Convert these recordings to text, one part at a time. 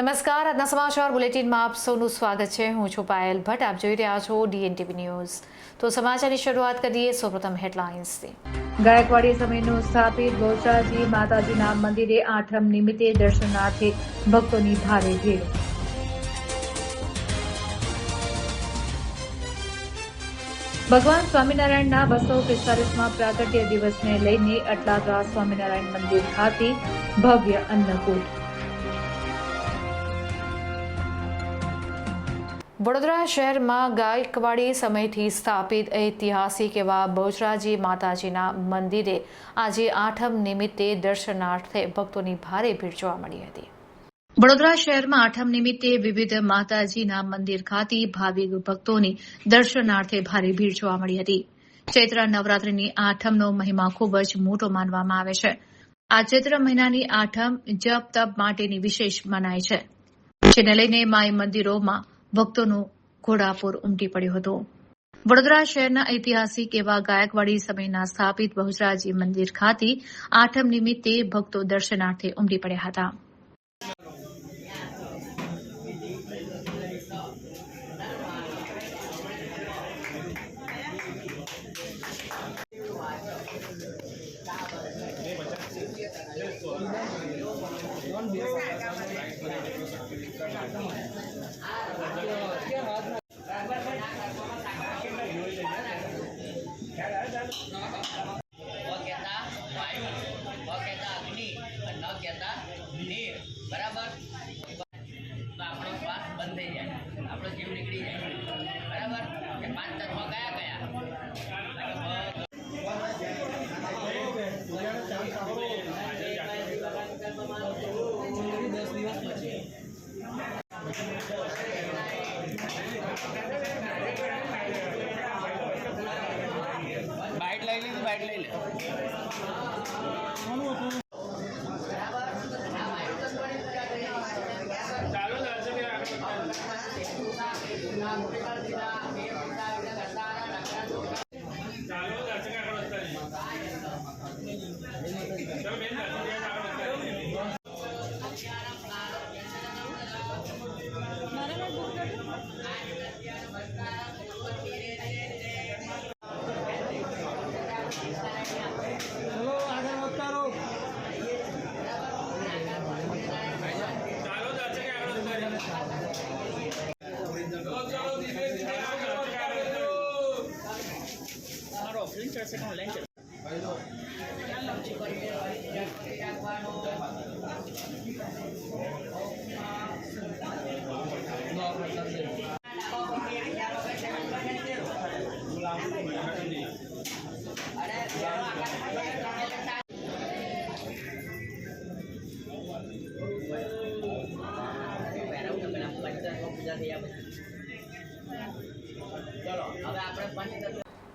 નમસ્કાર, આજના સમાચાર બુલેટિનમાં આપ સૌનું સ્વાગત છે। હું છું પાયલ ભટ્ટ। આપ જોઈ રહ્યા છો DNTV ન્યૂઝ। તો સમાચારની શરૂઆત કરીએ સૌપ્રથમ હેડલાઇન્સથી। ગાયકવાડી સમયનું સ્થાપિત બહુચરાજી માતાજીના મંદિરે આઠમ નિમિત્તે દર્શનાર્થે ભક્તોની ભારે ભીડ। ભગવાન સ્વામિનારાયણના 245માં પ્રાગટ્ય દિવસને લઈને અટલાદરા સ્વામિનારાયણ મંદિર ખાતે ભવ્ય અન્નકૂટ। વડોદરા શહેરમાં ગાયકવાડી સમયથી સ્થાપિત ઐતિહાસિક એવા બહુચરાજી માતાજીના મંદિરે આજે આઠમ નિમિત્તે દર્શનાર્થે ભક્તોની ભારે ભીડ જોવા મળી હતી। વડોદરા શહેરમાં આઠમ નિમિત્તે વિવિધ માતાજીના મંદિર ખાતે ભાવિક ભક્તોની દર્શનાર્થે ભારે ભીડ જોવા મળી હતી। ચૈત્ર નવરાત્રિની આઠમનો મહિમા ખૂબ જ મોટો માનવામાં આવે છે। આ ચૈત્ર મહિનાની આઠમ જપ તપ માટેની વિશેષ મનાય છે, જેને લઈને માઈ મંદિરોમાં ભક્તોનું ઘોડાપૂર ઉમટી પડ્યું હતું। વડોદરા શહેરના ઐતિહાસિક એવા ગાયકવાડી સમયના સ્થાપિત બહુચરાજી મંદિર ખાતે આઠમ નિમિત્તે ભક્તો દર્શનાર્થે ઉમટી પડ્યા હતા।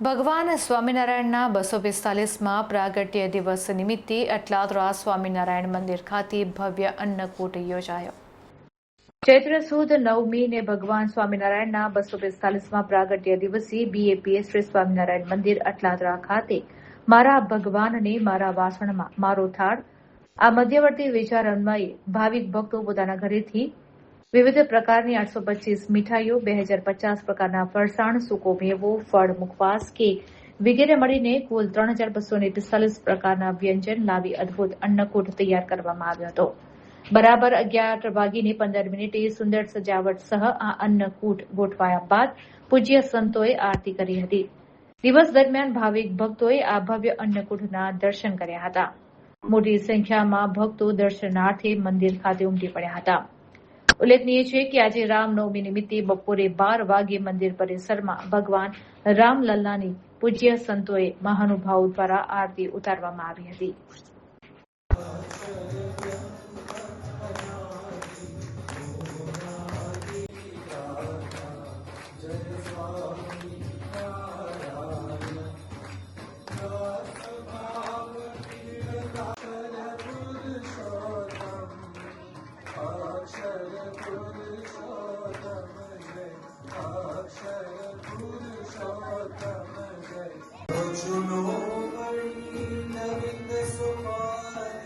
ભગવાન સ્વામિનારાયણના 245માં પ્રાગટ્ય દિવસ નિમિત્તે અટલાદરા સ્વામિનારાયણ મંદિર ખાતે ભવ્ય અન્નકૂટ યોજાયો। ચૈત્ર સુદ નવમીને ભગવાન સ્વામિનારાયણના 245માં પ્રાગટ્ય દિવસે BAPS શ્રી સ્વામિનારાયણ મંદિર અટલાદરા ખાતે મારા ભગવાનને મારા વાસણમાં મારો થાળ આ મધ્યવર્તી વિચાર અન્વયે ભાવિક ભક્તો પોતાના ઘરેથી વિવિધ પ્રકારની 825 મીઠાઈઓ, 2050 પ્રકારના ફરસાણ, સૂકો મેવો, ફળ, મુખવાસ, કેક વગેરે મળીને કુલ 3245 પ્રકારના વ્યંજન લાવી અદભુત અન્નકૂટ તૈયાર કરવામાં આવ્યો હતો। બરાબર 11:15 સુંદર સજાવટ સહ આ અન્નકૂટ ગોઠવાયા બાદ પૂજ્ય સંતોએ આરતી કરી હતી। દિવસ દરમિયાન ભાવિક ભક્તોએ આ ભવ્ય અન્નકૂટના દર્શન કર્યા હતા। મોટી સંખ્યામાં ભક્તો દર્શનાર્થે મંદિર ખાતે ઉમટી પડ્યા હતા। ઉલ્લેખનીય છે કે આજે રામનવમી નિમિત્તે બપોરે 12 વાગે મંદિર પરિસરમાં ભગવાન રામલલ્લાની પૂજ્ય સંતોએ મહાનુભાવો દ્વારા આરતી ઉતારવામાં આવી હતી। Chuno Hari Navind Sumari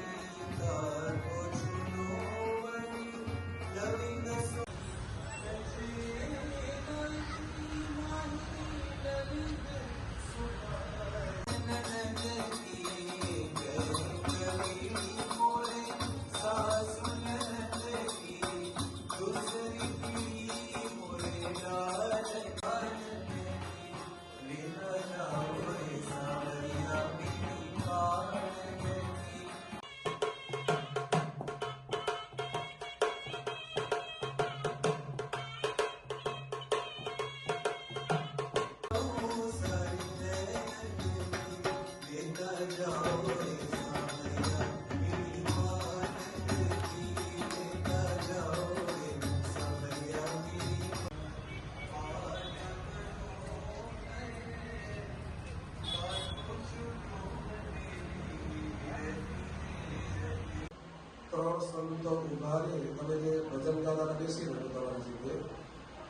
સંતો ઉભા રહે, તમે જે ભજન ગાતા બેસી રહ્યો તમારી જગ્યાએ,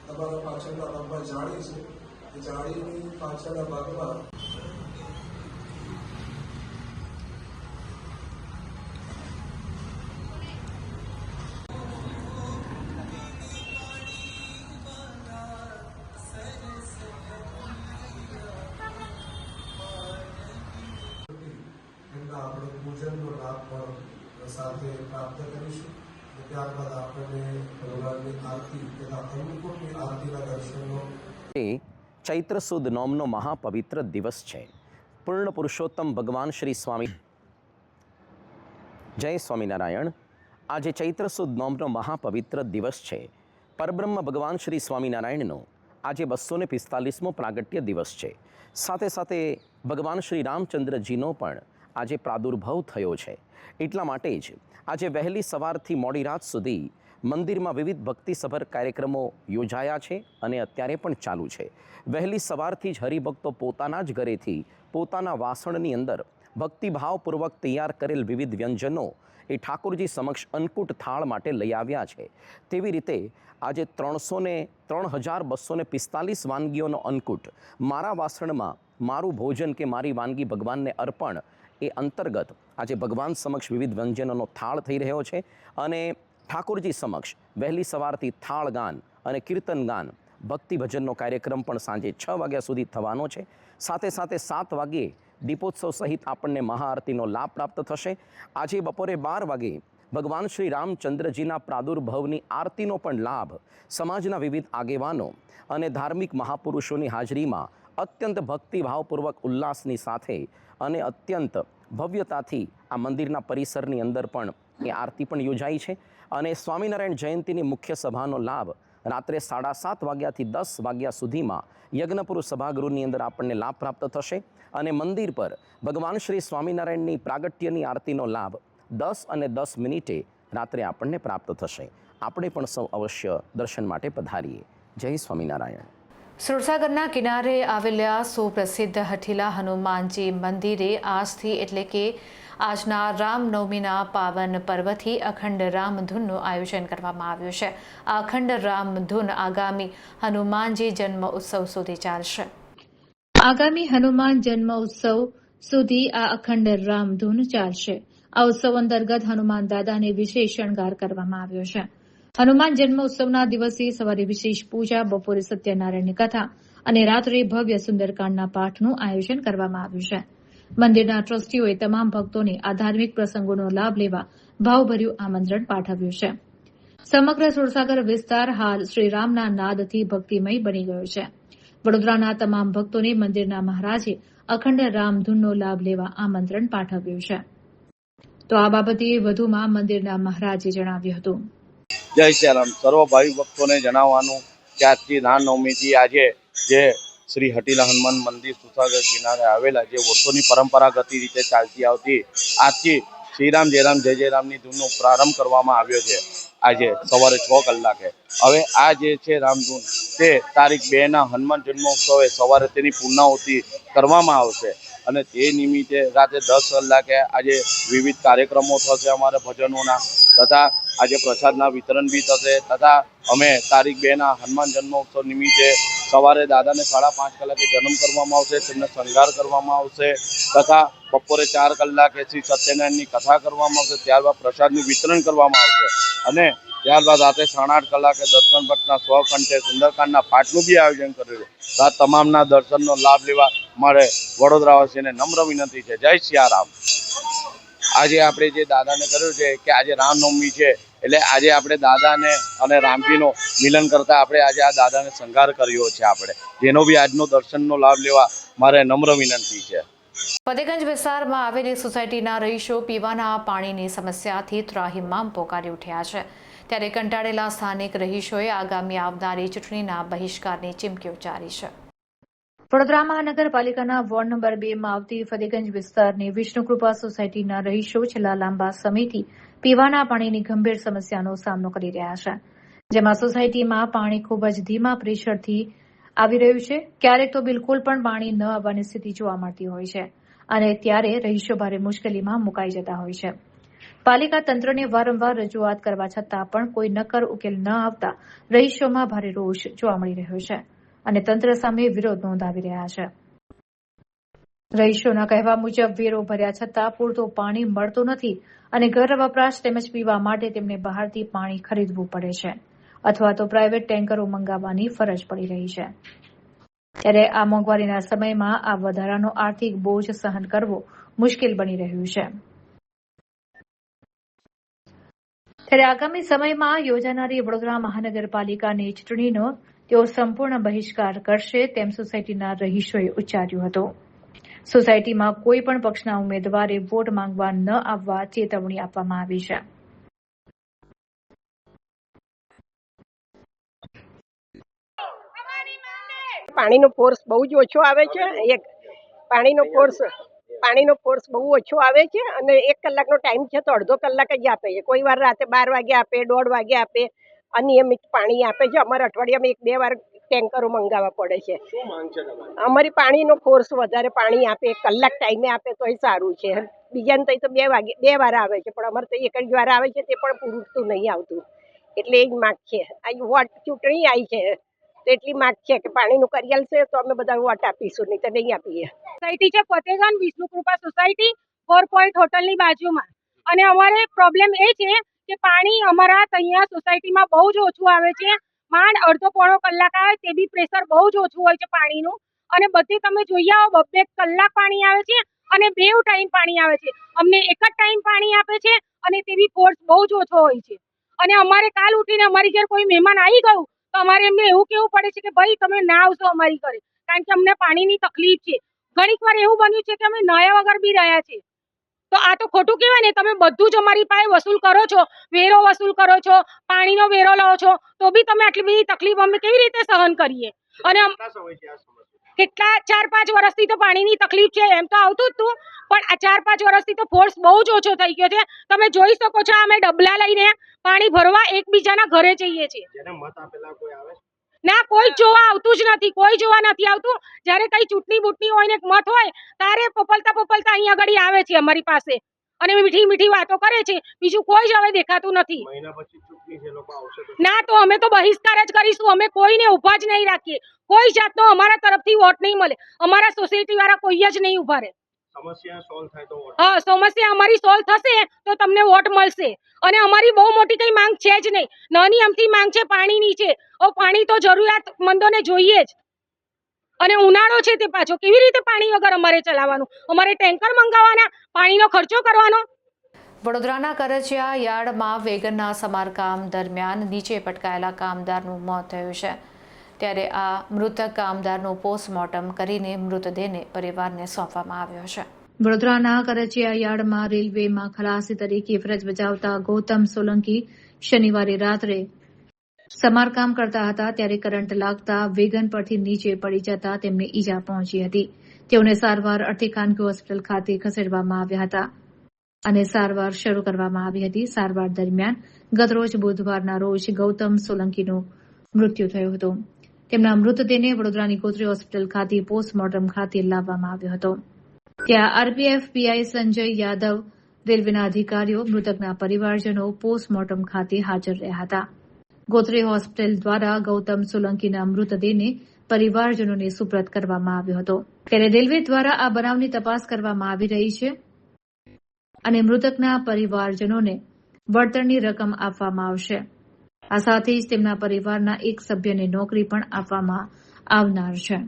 તમારા પાછળના ભાગમાં જાળી છે, એ જાળીની પાછળના ભાગમાં આપણે પૂજનનો લાભ પણ સાથે પ્રાપ્ત કરીશું. ત્યારબાદ આપણને ભગવાનની આરતી તથા અન્નકૂટની આરતીના દર્શનો. એ ચૈત્ર સુદ નોમનો મહાપવિત્ર દિવસ છે. પૂર્ણ પુરુષોત્તમ ભગવાન શ્રી સ્વામી જય સ્વામિનારાયણ. આજે ચૈત્ર સુદ નોમનો મહાપવિત્ર દિવસ છે. પરબ્રહ્મ ભગવાન શ્રી સ્વામિનારાયણનો આજે 245મો પ્રાગટ્ય દિવસ છે. સાથે સાથે ભગવાન શ્રી રામચંદ્રજીનો પણ આજે પ્રાદુર્ભાવ થયો છે. એટલા માટે જ આજે વહેલી સવારથી મોડી રાત સુધી મંદિરમાં વિવિધ ભક્તિસભર કાર્યક્રમો યોજાયા છે અને અત્યારે પણ ચાલુ છે. વહેલી સવારથી જ હરિભક્તો પોતાના જ ઘરેથી પોતાના વાસણની અંદર ભક્તિભાવપૂર્વક તૈયાર કરેલ વિવિધ વ્યંજનો એ ઠાકોરજી સમક્ષ અન્નકૂટ થાળ માટે લઈ આવ્યા છે. તેવી રીતે આજે 3245 વાનગીઓનો અન્નકૂટ મારા વાસણમાં મારું ભોજન કે મારી વાનગી ભગવાનને અર્પણ એ અંતર્ગત આજે ભગવાન સમક્ષ વિવિધ વ્યંજનોનો થાળ થઈ રહ્યો છે. અને ઠાકોરજી સમક્ષ વહેલી સવારથી થાળ ગાન અને કીર્તન ગાન ભક્તિ ભજનનો કાર્યક્રમ પણ સાંજે 6 વાગ્યા સુધી થવાનો છે. સાથે સાથે 7 વાગ્યે દીપોત્સવ સહિત આપણને મહાઆરતીનો લાભ પ્રાપ્ત થશે. આજે બપોરે 12 વાગે ભગવાન શ્રી રામચંદ્રજીના પ્રાદુર્ભાવની આરતીનો પણ લાભ સમાજના વિવિધ આગેવાનો અને ધાર્મિક મહાપુરુષોની હાજરીમાં અત્યંત ભક્તિભાવપૂર્વક ઉલ્લાસની સાથે અને અત્યંત ભવ્યતાથી આ મંદિરના પરિસરની અંદર પણ એ આરતી પણ યોજાઈ છે. અને સ્વામિનારાયણ જયંતીની મુખ્ય સભાનો લાભ રાત્રે 7:30 વાગ્યાથી 10 વાગ્યા સુધીમાં યજ્ઞપુર સભાગૃહની અંદર આપણને લાભ પ્રાપ્ત થશે. અને મંદિર પર ભગવાન શ્રી સ્વામિનારાયણની પ્રાગટ્યની આરતીનો લાભ 10 અને 10 મિનિટે રાત્રે આપણને પ્રાપ્ત થશે. આપણે પણ સૌ અવશ્ય દર્શન માટે પધારીએ. જય સ્વામિનારાયણ. સુરસાગરના કિનારે આવેલા સુપ્રસિદ્ધ હઠીલા હનુમાનજી મંદિરે આજથી એટલે કે આજના રામનવમીના પાવન પર્વથી અખંડ રામધૂનનું આયોજન કરવામાં આવ્યું છે. આ અખંડ રામધૂન આગામી હનુમાનજી જન્મ ઉત્સવ સુધી ચાલશે. આગામી હનુમાન જન્મ ઉત્સવ સુધી આ અખંડ રામધૂન ચાલશે. આ ઉત્સવ અંતર્ગત હનુમાન દાદાને વિશેષ શણગાર કરવામાં આવ્યો છે. હનુમાન જન્મ ઉત્સવના દિવસે સવારે વિશેષ પૂજા, બપોરે સત્યનારાયણની કથા અને રાત્રે ભવ્ય સુંદરકાંડના પાઠનું આયોજન કરવામાં આવ્યું છે. મંદિરના ટ્રસ્ટીઓએ તમામ ભક્તોને આ ધાર્મિક પ્રસંગોનો લાભ લેવા ભાવભર્યું આમંત્રણ પાઠવ્યું છે. સમગ્ર સુરસાગર વિસ્તાર હાલ શ્રીરામના નાદથી ભક્તિમય બની ગયો છે. વડોદરાના તમામ ભક્તોને મંદિરના મહારાજે અખંડ રામધૂનનો લાભ લેવા આમંત્રણ પાઠવ્યું છે. તો આ બાબતે વધુમાં મંદિરના મહારાજે જણાવ્યું હતું. જય શ્રી રામ. સર્વ ભાવિ ભક્તોને જણાવવાનું કે આજથી રામનવમીથી આજે જે શ્રી હઠીલા હનુમાન મંદિર સુરસાગર કિનારે આવેલા જે વર્ષોની પરંપરાગત રીતે ચાલતી આવતી આજથી શ્રીરામ જય રામની ધૂનનો પ્રારંભ કરવામાં આવ્યો છે. આજે સવારે 6 કલાકે. હવે આ જે છે રામધૂન તે તારીખ 2ના હનુમાન જન્મોત્સવે સવારે તેની પૂર્ણાહુતિ કરવામાં આવશે. અને તે નિમિત્તે રાત્રે 10 કલાકે આજે વિવિધ કાર્યક્રમો થશે અમારે ભજનોના, તથા આજે પ્રસાદના વિતરણ બી થશે. તથા અમે તારીખ 2ના હનુમાન જન્મોત્સવ નિમિત્તે સવારે દાદાને 5:30 કલાકે જન્મ કરવામાં આવશે, તેમને શણગાર કરવામાં આવશે. તથા બપોરે 4 કલાકે શ્રી સત્યનારાયણની કથા કરવામાં આવશે. ત્યારબાદ પ્રસાદનું વિતરણ કરવામાં આવશે. અને ત્યારબાદ રાત્રે 8:30 કલાકે દર્શન ભટ્ટના સ્વકંઠે સુંદરકાંડના પાઠનું બી આયોજન કરેલું છે. આ તમામના દર્શનનો લાભ લેવા મારે વડોદરાવાસીને નમ્ર વિનંતી છે. જય સિયારામ. આજે આપણે જે દાદાને કર્યું છે કે આજે રામનવમી છે એટલે આજે આપણે દાદાને અને રામજીનો મિલન કરતા આપણે આજે આ દાદાને શણગાર કર્યો છે. આપણે જેનો બી આજનો દર્શનનો લાભ લેવા મારે નમ્ર વિનંતી છે. ફતેગંજ વિસ્તારમાં આવેલી સોસાયટીના રહીશો પીવાના પાણીની સમસ્યાથી ત્રાહિમામ પોકારી ઉઠ્યા છે. ત્યારે કંટાળેલા સ્થાનિક રહીશોએ આગામી આવનારી ચૂંટણીના બહિષ્કારની ચીમકી ઉચ્ચારી છે. વડોદરા મહાનગરપાલિકાના વોર્ડ નંબર 2માં આવતી ફતેગંજ વિસ્તારની વિષ્ણુકૃપા સોસાયટીના રહીશો છેલ્લા લાંબા સમયથી પીવાના પાણીની ગંભીર સમસ્યાનો સામનો કરી રહ્યા છે. જેમાં સોસાયટીમાં પાણી ખૂબ જ ધીમા પ્રેશરથી આવી રહ્યું છે. ક્યારેક તો બિલકુલ પણ પાણી ન આવવાની સ્થિતિ જોવા મળતી હોય છે અને ત્યારે રહીશો ભારે મુશ્કેલીમાં મુકાઈ જતા હોય છે. પાલિકા તંત્રને વારંવાર રજૂઆત કરવા છતાં પણ કોઈ નક્કર ઉકેલ ન આવતા રહીશોમાં ભારે રોષ જોવા મળી રહ્યો છે અને તંત્ર સામે વિરોધ નોંધાવી રહ્યા છે. રહીશોના કહેવા મુજબ વેરો ભર્યા છતાં પૂરતું પાણી મળતું નથી અને ઘર વપરાશ તેમજ પીવા માટે તેમને બહારથી પાણી ખરીદવું પડે છે અથવા તો પ્રાઇવેટ ટેન્કરો મંગાવવાની ફરજ પડી રહી છે. ત્યારે આ મોંઘવારીના સમયમાં આ વધારાનો આર્થિક બોજ સહન કરવો મુશ્કેલ બની રહ્યું છે. ત્યારે આગામી સમયમાં યોજાનારી વડોદરા મહાનગરપાલિકાની ચૂંટણીનો તેઓ સંપૂર્ણ બહિષ્કાર કરશે તેમ સોસાયટીના રહીશોએ ઉચ્ચાર્યું હતું. સોસાયટીમાં કોઈ પણ પક્ષના ઉમેદવારે વોટ માંગવા ન આવવા ચેતવણી આપવામાં આવી છે. પાણીનો ફોર્સ બહુ જ ઓછો આવે છે. પાણીનો ફોર્સ બહુ ઓછો આવે છે અને 1 કલાકનો ટાઈમ છે તો અડધો કલાક જ આપે છે. કોઈ વાર રાતે 12 વાગે આપે, 1:30 વાગે આપે, અનિયમિત પાણી આપે છે. અમારે અઠવાડિયામાં 1-2 વાર ટેન્કરો મંગાવવા પડે છે. અમારી પાણીનો ફોર્સ વધારે પાણી આપે, 1 કલાક ટાઈમે આપે તો સારું છે. બીજાને તો 2 વાર આવે છે પણ અમારે તો 1 જ વાર આવે છે, તે પણ પૂરતું નહીં આવતું. એટલે એ જ માગ છે. આ વોટ ચૂંટણી આવી છે તો એટલી માગ છે કે પાણીનું કરી આલશે તો અમે બધા વોટ આપીશું, નહીં તો નહીં આપીએ. સોસાયટી છે ફતેગંજ વિષ્ણુ કૃપા સોસાયટી 4 પોઈન્ટ હોટલની બાજુમાં, અને અમારે પ્રોબ્લેમ એ છે કે પાણી અમારા અહીંયા સોસાયટીમાં બહુ જ ઓછું આવે છે. માંડ અડધો પોણો કલાક આવે તે બી પ્રેશર બહુ જ ઓછું હોય છે પાણીનું. અને બધે તમે જોઈ આવો 2 કલાક પાણી આવે છે અને 2 ટાઈમ પાણી આવે છે. અમને એક જ ટાઈમ પાણી આપે છે અને તે બી ફોર્સ બહુ જ ઓછો હોય છે. અને અમારે કાલ ઉઠીને અમારી ઘરે કોઈ મહેમાન આવી ગયું તો અમારે એમને એવું કહેવું પડે છે કે ભાઈ તમે ના આવશો અમારી ઘરે, કારણ કે અમને પાણીની તકલીફ છે. ઘણીક વાર એવું બન્યું છે કે અમે નયા વગર બી રહ્યા છે. તો આ તો ખોટું કહેવાય ને. તમે બધું જ અમારી પાસે વસૂલ કરો છો, વેરો વસૂલ કરો છો, પાણીનો વેરો લો છો, તો બી તમે આટલી બધી તકલીફ અમે કેવી રીતે સહન કરીએ? અને કેટલા 4-5 વર્ષથી તો પાણીની તકલીફ છે. એમ તો આવતું જ હતું પણ આ 4-5 વર્ષથી તો ફોર્સ બહુ જ ઓછો થઈ ગયો છે. તમે જોઈ શકો છો અમે ડબલા લઈને પાણી ભરવા એકબીજાના ઘરે જઈએ છીએ. ના, કોઈ જોવા આવતું જ નથી. કોઈ જોવા નથી આવતું. જ્યારે કઈ ચૂંટણી બૂટણી હોય ને મત હોય ત્યારે પપલતા અહીંયા આગળ આવે છે અમારી પાસે અને મીઠી વાતો કરે છે. બીજું કોઈ જ હવે દેખાતું નથી. ના, તો અમે તો બહિષ્કાર જ કરીશું. અમે કોઈને ઊભા જ નહીં રાખીએ. કોઈ જાતનો અમારા તરફથી વોટ નહીં મળે. અમારા સોસાયટી વાળા કોઈ જ નહીં ઊભા રહે. સમસ્યા અમારી સોલ્વ થશે તો તમને વોટ મળશે. અને અમારી બહુ મોટી કઈ માંગ છે જ નહીં. નાની અમથી માંગ છે, પાણીની છે. પાણી તો જરૂરિયાતમંદોને જોઈએ જ. અને ઉનાળો છે તે પાછો, કેવી રીતે પાણી વગર અમારે ચલાવવાનું? અમારે ટેન્કર મંગાવવાના, પાણીનો ખર્ચો કરવાનો. વડોદરાના કરજિયા યાર્ડમાં વેગનના સમારકામ દરમિયાન નીચે પટકાયેલા કામદારનું મોત થયું છે. ત્યારે આ મૃતક કામદારનું પોસ્ટમોર્ટમ કરીને મૃતદેહને પરિવારને સોંપવામાં આવ્યો છે. વડોદરાના કરજિયા યાર્ડમાં રેલવેમાં ખલાસી તરીકે ફરજ બજાવતા ગૌતમ સોલંકી શનિવારે રાત્રે સમારકામ કરતા હતા ત્યારે કરંટ લાગતા વેગન પરથી નીચે પડી જતા તેમને ઈજા પહોંચી હતી. તેઓને સારવાર અર્થી ખાનગી હોસ્પિટલ ખાતે ખસેડવામાં આવ્યા હતા અને સારવાર શરૂ કરવામાં આવી હતી. સારવાર દરમિયાન ગતરોજ બુધવારના રોજ ગૌતમ સોલંકીનું મૃત્યુ થયું હતું. તેમના મૃતદેહને વડોદરાની ગોત્રી હોસ્પિટલ ખાતે પોસ્ટમોર્ટમ ખાતે લાવવામાં આવ્યો હતો. ત્યાં આરપીએફ પીઆઈ સંજય યાદવ, રેલવેના અધિકારીઓ, મૃતકના પરિવારજનો પોસ્ટમોર્ટમ ખાતે હાજર રહ્યા હતા. ગોત્રી હોસ્પિટલ દ્વારા ગૌતમ સોલંકીના મૃતદેહને પરિવારજનોને સુપ્રત કરવામાં આવ્યો હતો. ત્યારે રેલવે દ્વારા આ બનાવની તપાસ કરવામાં આવી રહી છે અને મૃતકના પરિવારજનોને વળતરની રકમ આપવામાં આવશે. આ સાથે જ તેમના પરિવારના એક સભ્યને નોકરી પણ આપવામાં આવનાર છે.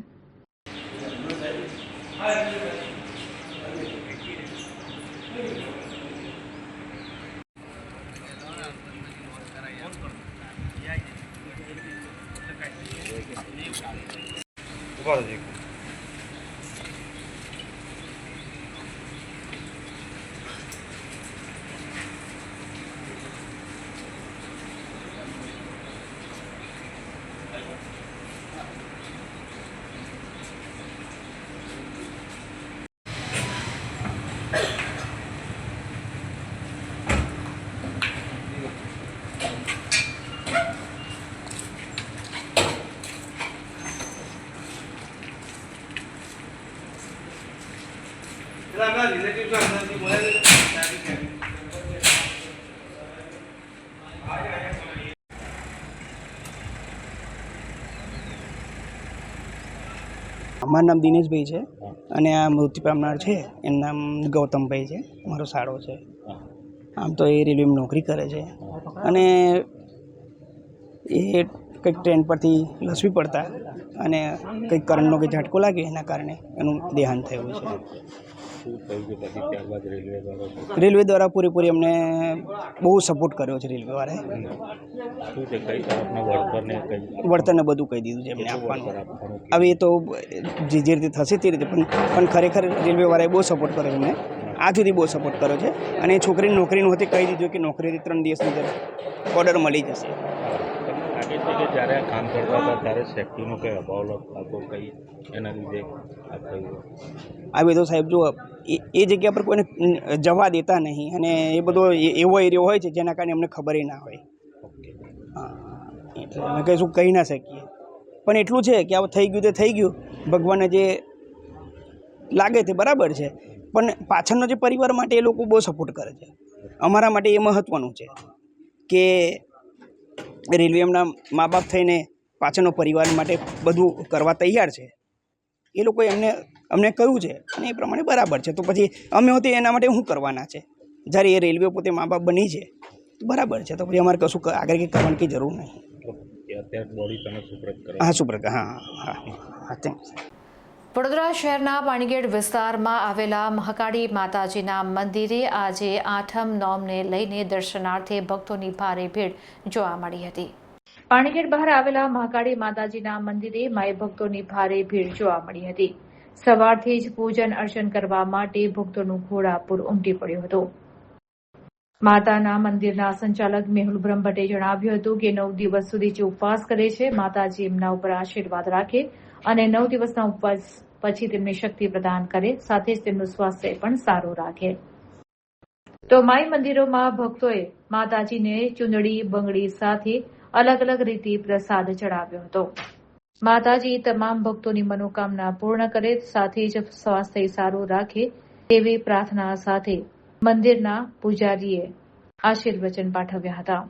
રિલેટિવ મારું નામ દિનેશભાઈ છે અને આ મૃત્યુ પામનાર છે એનું નામ ગૌતમભાઈ છે, મારો સાળો છે. આમ તો એ રેલવેમાં નોકરી કરે છે અને એ કંઈક ટ્રેન પરથી લસવી પડતા અને કંઈક કરંટનો કે ઝાટકો લાગ્યો એના કારણે એનું દેહાંત થયું છે. રેલવે દ્વારા પૂરેપૂરી અમને બહુ સપોર્ટ કર્યો છે. રેલવેવાળાએ વળતરને બધું કહી દીધું છે એમને આપવાનું. હવે એ તો જે રીતે થશે તે રીતે, પણ ખરેખર રેલવેવાળાએ બહુ સપોર્ટ કર્યો એમને, આજ સુધી બહુ સપોર્ટ કર્યો છે. અને છોકરીની નોકરી નહોતી, કહી દીધું કે નોકરીથી 3 દિવસની અંદર ઓર્ડર મળી જશે. જ્યારે કામ કરતા હતા ત્યારે સેફ્ટીનો કંઈ અભાવ લાગતો કંઈ એના લીધે આ બધો સાહેબ જો એ જગ્યા પર કોઈને જવા દેતા નહીં અને એ બધો એવો એરિયો હોય છે જેના કારણે અમને ખબર ના હોય. હા, એટલે અમે કંઈ શું કહી ના શકીએ. પણ એટલું છે કે આ થઈ ગયું તે થઈ ગયું, ભગવાનને જે લાગે તે બરાબર છે. પણ પાછળનો જે પરિવાર માટે એ લોકો બહુ સપોર્ટ કરે છે. અમારા માટે એ મહત્ત્વનું છે કે રેલવે એમના મા બાપ થઈને પાછળનો પરિવાર માટે બધું કરવા તૈયાર છે. એ લોકોએ અમને કહ્યું છે અને એ પ્રમાણે બરાબર છે. તો પછી અમે હોતે એના માટે શું કરવાના છે? જ્યારે એ રેલવે પોતે મા બાપ બની છે તો બરાબર છે. તો પછી અમારે કશું આગળ કંઈ કરવાની કંઈ જરૂર નહીં. હા, સુપ્રત. હા, થેન્ક્સ. વડોદરા શહેરના પાણીગેટ વિસ્તારમાં આવેલા મહાકાળી માતાજીના મંદિરે આજે આઠમ નોમને લઈને દર્શનાર્થે ભક્તોની ભારે ભીડ જોવા મળી હતી. પાણીગેટ બહાર આવેલા મહાકાળી માતાજીના મંદિરે માઈ ભક્તોની ભારે ભીડ જોવા મળી હતી. સવારથી જ પૂજન અર્ચન કરવા માટે ભક્તોનું ઘોડાપૂર ઉમટી પડ્યું હતું. માતાના મંદિરના સંચાલક મેહુલ બ્રહ્મભટ્ટે જણાવ્યું હતું કે 9 દિવસ સુધી જે ઉપવાસ કરે છે, માતાજી એમના ઉપર આશીર્વાદ રાખે અને 9 દિવસના ઉપવાસ પછી તેમને શક્તિ પ્રદાન કરે, સાથે જ તેમનું સ્વાસ્થ્ય પણ સારું રાખે. તો માઈ મંદિરોમાં ભક્તોએ માતાજીને ચુંદડી બંગડી સાથે અલગ અલગ રીતે પ્રસાદ ચડાવ્યો હતો. માતાજી તમામ ભક્તોની મનોકામના પૂર્ણ કરે, સાથે જ સ્વાસ્થ્ય સારું રાખે તેવી પ્રાર્થના સાથે મંદિરના પૂજારીએ આશીર્વચન પાઠવ્યા હતા.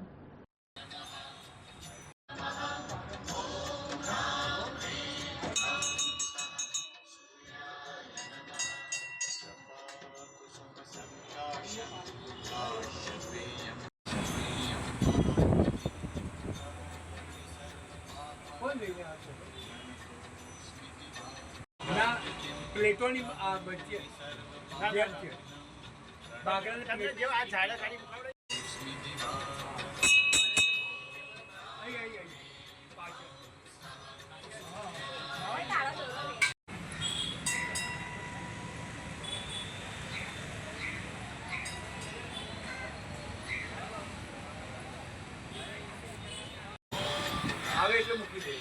પ્લેટોની વચ્ચે આવે એટલે મૂકી દે.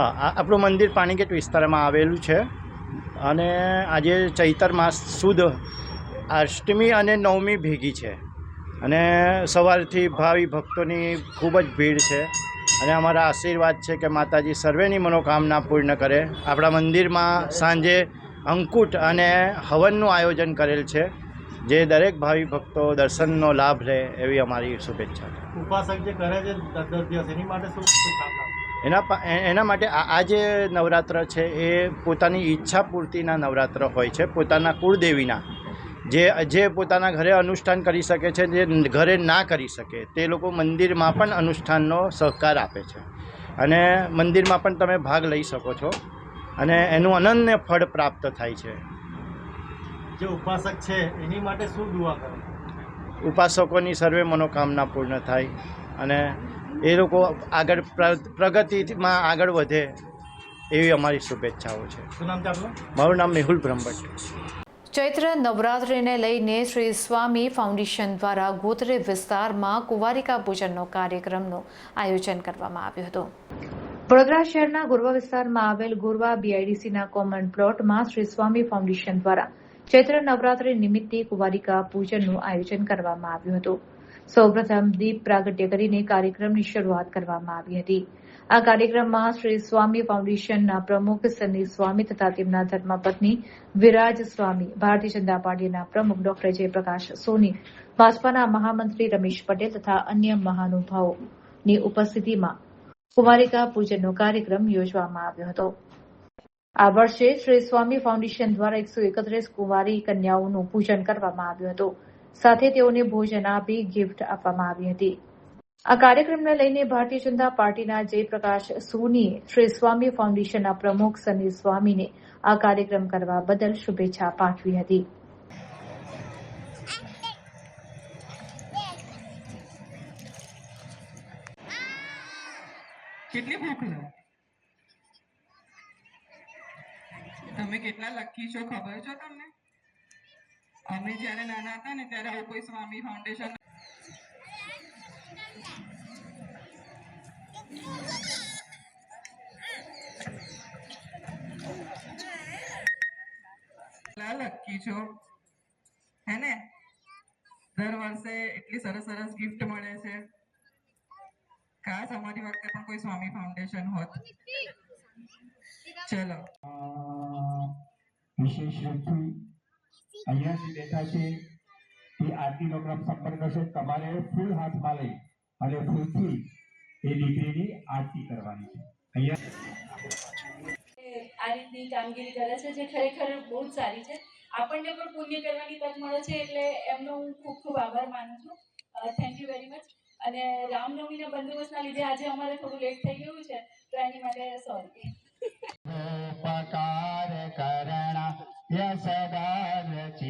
આપણું મંદિર પાણીગેટ વિસ્તારમાં આવેલું છે અને આજે ચૈતર માસ સુદ અષ્ટમી અને નવમી ભેગી છે અને સવારથી ભાવિ ભક્તોની ખૂબ જ ભીડ છે અને અમારા આશીર્વાદ છે કે માતાજી સર્વેની મનોકામના પૂર્ણ કરે. આપણા મંદિરમાં સાંજે અંકુટ અને હવનનું આયોજન કરેલ છે, જે દરેક ભાવિ ભક્તો દર્શનનો લાભ લે એવી અમારી શુભેચ્છા. ઉપાસક જે કરે છે 10 દિવસ એની માટે શું કામ? એના માટે આ જે નવરાત્ર છે એ પોતાની ઈચ્છા પૂર્તિના નવરાત્ર હોય છે. પોતાના કુળદેવીના જે પોતાના ઘરે અનુષ્ઠાન કરી શકે છે, જે ઘરે ના કરી શકે તે લોકો મંદિરમાં પણ અનુષ્ઠાનનો સહકાર આપે છે અને મંદિરમાં પણ તમે ભાગ લઈ શકો છો અને એનું અનન્ય ફળ પ્રાપ્ત થાય છે. જે ઉપાસક છે એની માટે શું દુઆ કરો? ઉપાસકોની સર્વે મનોકામના પૂર્ણ થાય અને એ લોકો આગળ પ્રગતિમાં આગળ વધે એવી અમારી શુભેચ્છાઓ છે. શું નામ છે આપનું? મારું નામ મેહુલ બ્રહ્મભટ્ટ. ચૈત્ર નવરાત્રિને લઈને શ્રી સ્વામી ફાઉન્ડેશન દ્વારા ગોત્રે વિસ્તારમાં કુંવારિકા પૂજનનો કાર્યક્રમનું આયોજન કરવામાં આવ્યું હતું. વડોદરા શહેરના ગોરવા વિસ્તારમાં આવેલ ગોરવા BIDCના કોમન પ્લોટમાં શ્રી સ્વામી ફાઉન્ડેશન દ્વારા ચૈત્ર નવરાત્રી નિમિત્તે કુંવારિકા પૂજનનું આયોજન કરવામાં આવ્યું હતું. સૌપ્રથમ દીપ પ્રાગટ્ય કરીને કાર્યક્રમની શરૂઆત કરવામાં આવી હતી. આ કાર્યક્રમમાં શ્રી સ્વામી ફાઉન્ડેશનના પ્રમુખ સન્ની સ્વામી તથા તેમના ધર્મપત્ની વિરાજ સ્વામી, ભારતીય જનતા પાર્ટીના પ્રમુખ ડોક્ટર જયપ્રકાશ સોની, ભાજપાના મહામંત્રી રમેશ પટેલ તથા અન્ય મહાનુભાવોની ઉપસ્થિતિમાં કુંવારિકા પૂજનનો કાર્યક્રમ યોજવામાં આવ્યો હતો. આ વર્ષે શ્રી સ્વામી ફાઉન્ડેશન દ્વારા 131 કુંવારી કન્યાઓનું પૂજન કરવામાં આવ્યું હતું. સાથે તેઓને ભોજન આપી ગિફ્ટ આપવામાં આવી હતી. આ કાર્યક્રમને લઈને ભારતીય જનતા પાર્ટીના જયપ્રકાશ સોનીએ શ્રી સ્વામી ફાઉન્ડેશનના પ્રમુખ સન્ની સ્વામીને આ કાર્યક્રમ કરવા બદલ શુભેચ્છા પાઠવી હતી. કેટલી ભૂખ લાગે? તમે કેટલા લકી છો ખબર છે તમને? અમે જ્યારે નાના હતા ને ત્યારે આવું કોઈ સ્વામી ફાઉન્ડેશન લકી છો હે ને? દર વર્ષે એટલી સરસ સરસ ગિફ્ટ મળે છે. કાશ અમારી વખતે પણ કોઈ સ્વામી ફાઉન્ડેશન હોત. ચલો વિશેષ રૂપથી અહીંયાથી બેઠા છે એ આરતીનો ક્રમ સંપન્ન કરશે. તમારે ફૂલ હાથમાં લઈ અને ફૂલથી એ દીકરીની આરતી કરવાની છે. આ રીતની કામગીરી કરે છે જે ખરેખર બહુ જ સારી છે. આપણને પણ પુણ્ય કરવાની તક મળે છે એટલે એમનો હું ખૂબ ખૂબ આભાર માનું છું. Thank you very much. અને રામનવમીના બંદોબસ્તના લીધે આજે અમારે થોડું લેટ થઈ ગયું છે તો એની માટે સોરી. ઉપકાર કરણ યસદારચિત્તા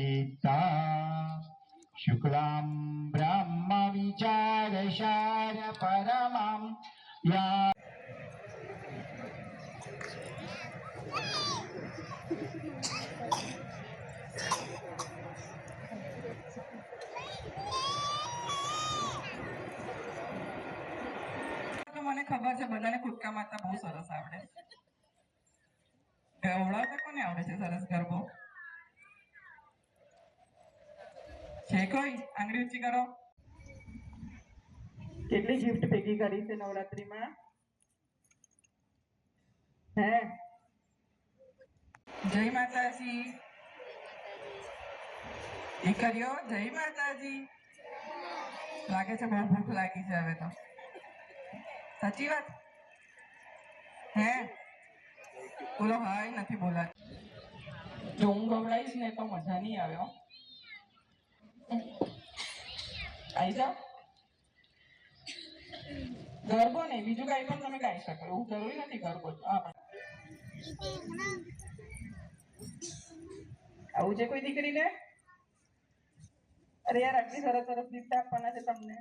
શુક્લામ બ્રહ્મ વિચારશાર પરમં યા મને ખબર છે બધાને કુદકા મારતા બહુ સરસ આવડે. ગવડાવતા કોને આવડે છે સરસ ગરબો? છે કોઈ? આંગળી ઊંચી કરો. કેટલી ગિફ્ટ ભેગી કરી છે નવરાત્રીમાં? હે? જય માતાજી. એ કર્યો? જય માતાજી. લાગે છે બહુ ભૂખ લાગી છે હવે તો. સાચી વાત હે? બોલો હાય નથી બોલાતી. જો હું ગવડાવીશ ને તો મજા નહીં આવે. આવી જાઓ. ગરબો નહીં બીજું કઈ પણ તમે ગાઈ શકો. એવું જરૂરી નથી ગરબો. આવું છે કોઈ દીકરીને? અરે યાર આટલી સરસ સરસ ગિફ્ટ આપવાના છે તમને.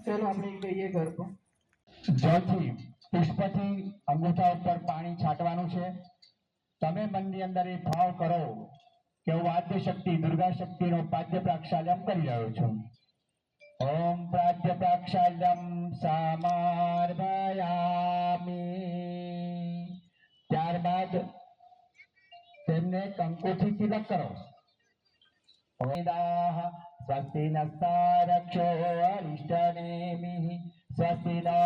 ચલો આપણે ગઈએ ગરબો. જળથી પુષ્પથી અંગૂઠા ઉપર પાણી છાંટવાનું છે. તમે મનની અંદર એ ભાવ કરો કે હું આદ્ય શક્તિ દુર્ગા શક્તિનો પાદ્ય પ્રાક્ષાલ્યમ કરી રહ્યો છું. ઓમ પ્રાદ્ય પ્રાક્ષાલ્યમ સામાર્પયામિ. ત્યારબાદ તેમને કંકુથી તિલક કરો. સ્વસ્તિ નસ્તારક્ષો અરિષ્ટનેમિ સ્વસ્તિ નો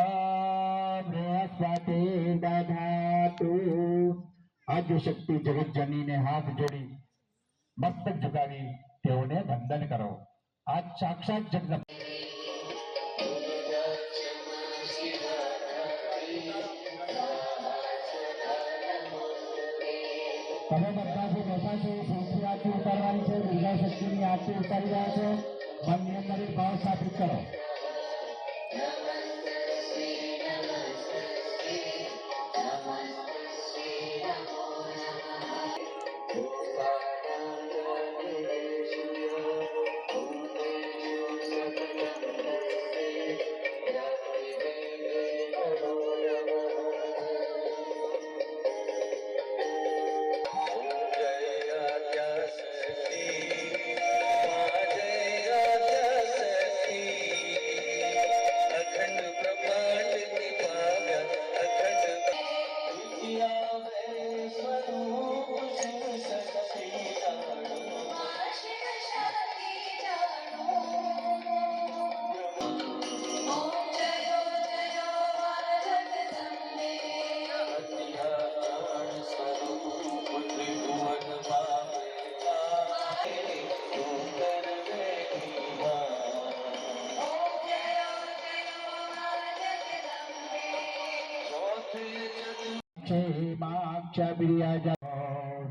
બૃહસ્પતિ દધાતુ. આદ્ય શક્તિ જગતજનીને હાથ જોડી મસ્તક ઝુકાવી તેઓને વંદન કરો. આ સાક્ષાત જગત તમે બધા જે બેઠા છો ફૂલથી આરતી ઉતારવાની છે. દુર્ગા શક્તિની આરતી ઉતારી રહ્યા છો. મનની અંદર એક ભાવ સ્થાપિત કરો.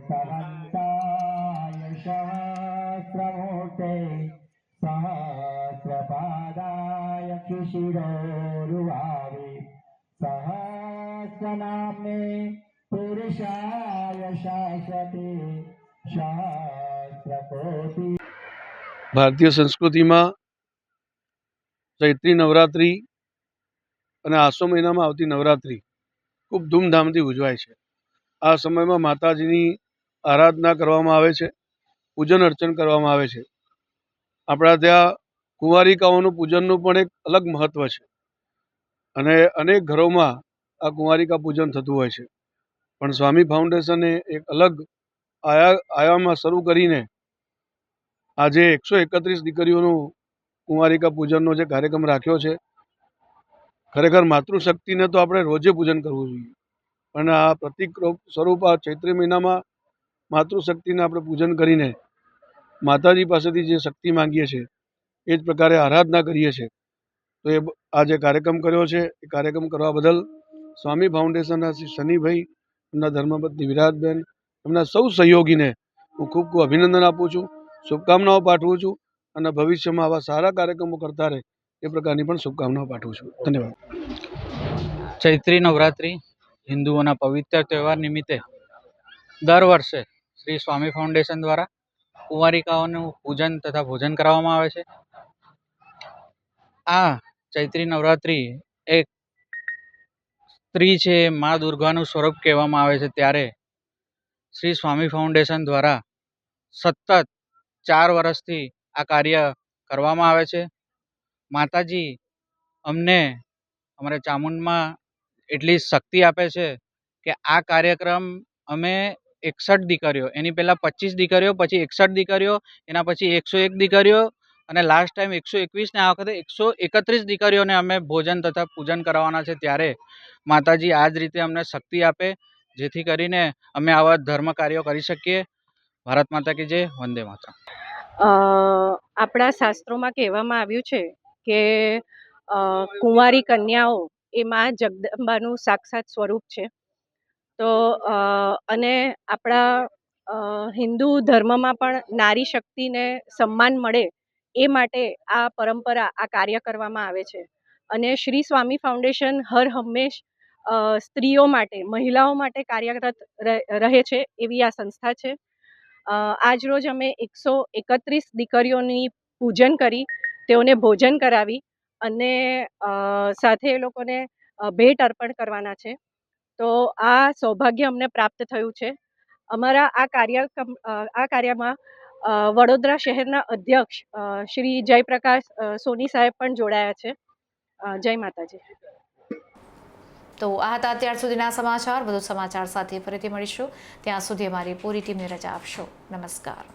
સહંતાય સહસ્રમૂર્તે સહસ્રપાદાય શિશિરોરુવાવે સહસ્રનામ્ને પુરુષાય શાશ્વતે સહસ્રકોટિ. ભારતીય સંસ્કૃતિમાં ચૈત્રી નવરાત્રિ અને આસો મહિનામાં આવતી નવરાત્રિ ખૂબ ધૂમધામથી ઉજવાય છે. આ સમયમાં માતાજીની આરાધના કરવામાં આવે છે, પૂજન અર્ચન કરવામાં આવે છે. આપણા ત્યાં કુંવારિકાઓનું પૂજનનું પણ એક અલગ મહત્ત્વ છે અને અનેક ઘરોમાં આ કુંવારિકા પૂજન થતું હોય છે. પણ સ્વામી ફાઉન્ડેશને એક અલગ આયામમાં શરૂ કરીને આજે 131 દીકરીઓનું કુંવારિકા પૂજનનો જે કાર્યક્રમ રાખ્યો છે. ખરેખર માતૃશક્તિને તો આપણે રોજે પૂજન કરવું જોઈએ, પણ આ પ્રતિક સ્વરૂપ આ ચૈત્રી મહિનામાં માતૃશક્તિને આપણે પૂજન કરીને માતાજી પાસેથી જે શક્તિ માંગીએ છીએ એ જ પ્રકારે આરાધના કરીએ છીએ. તો એ આ જે કાર્યક્રમ કર્યો છે એ કાર્યક્રમ કરવા બદલ સ્વામી ફાઉન્ડેશનના શ્રી શનિભાઈ, એમના ધર્મપત્ની વિરાજબેન, એમના સૌ સહયોગીને હું ખૂબ ખૂબ અભિનંદન આપું છું, શુભકામનાઓ પાઠવું છું અને ભવિષ્યમાં આવા સારા કાર્યક્રમો કરતા રહે એ પ્રકારની પણ શુભકામનાઓ પાઠવું છું. ધન્યવાદ. ચૈત્રી નવરાત્રિ હિન્દુઓના પવિત્ર તહેવાર નિમિત્તે દર વર્ષે શ્રી સ્વામી ફાઉન્ડેશન દ્વારા કુંવારિકાઓનું પૂજન તથા ભોજન કરવામાં આવે છે. આ ચૈત્રી નવરાત્રિ એક સ્ત્રી છે, મા દુર્ગાનું સ્વરૂપ કહેવામાં આવે છે. ત્યારે શ્રી સ્વામી ફાઉન્ડેશન દ્વારા સતત 4 વર્ષથી આ કાર્ય કરવામાં આવે છે. માતાજી અમને અમારે ચામુંડમાં એટલી શક્તિ આપે છે કે આ કાર્યક્રમ અમે 61 દીકરીઓ, એની પહેલાં 25 દીકરીઓ, પછી 61 દીકરીઓ, એના પછી 101 દીકરીઓ અને લાસ્ટ ટાઈમ 121 ને આ વખતે 131 દીકરીઓને અમે ભોજન તથા પૂજન કરાવવાના છે. ત્યારે માતાજી આ જ રીતે અમને શક્તિ આપે જેથી કરીને અમે આવા ધર્મ કાર્યો કરી શકીએ. ભારત માતા કી જય. વંદે માતરમ. આપણા શાસ્ત્રોમાં કહેવામાં આવ્યું છે કે કુંવારી કન્યાઓ એ માં જગદંબાનું સાક્ષાત સ્વરૂપ છે. તો અને આપણા હિન્દુ ધર્મમાં પણ નારી શક્તિને સન્માન મળે એ માટે આ પરંપરા, આ કાર્ય કરવામાં આવે છે. અને શ્રી સ્વામી ફાઉન્ડેશન હર હંમેશ સ્ત્રીઓ માટે, મહિલાઓ માટે કાર્યરત રહે છે એવી આ સંસ્થા છે. આજ રોજ અમે 131 દીકરીઓની પૂજન કરી, તેઓને ભોજન કરાવી અને સાથે એ લોકોને ભેટ અર્પણ કરવાના છે. તો આ સૌભાગ્ય અમને પ્રાપ્ત થયું છે. અમારા આ કાર્યમાં વડોદરા શહેરના અધ્યક્ષ શ્રી જયપ્રકાશ સોની સાહેબ પણ જોડાયા છે. જય માતાજી. તો આ હતા અત્યાર સુધીના સમાચાર. વધુ સમાચાર સાથે ફરીથી મળીશું. ત્યાં સુધી અમારી પૂરી ટીમને રજા આપશો. નમસ્કાર.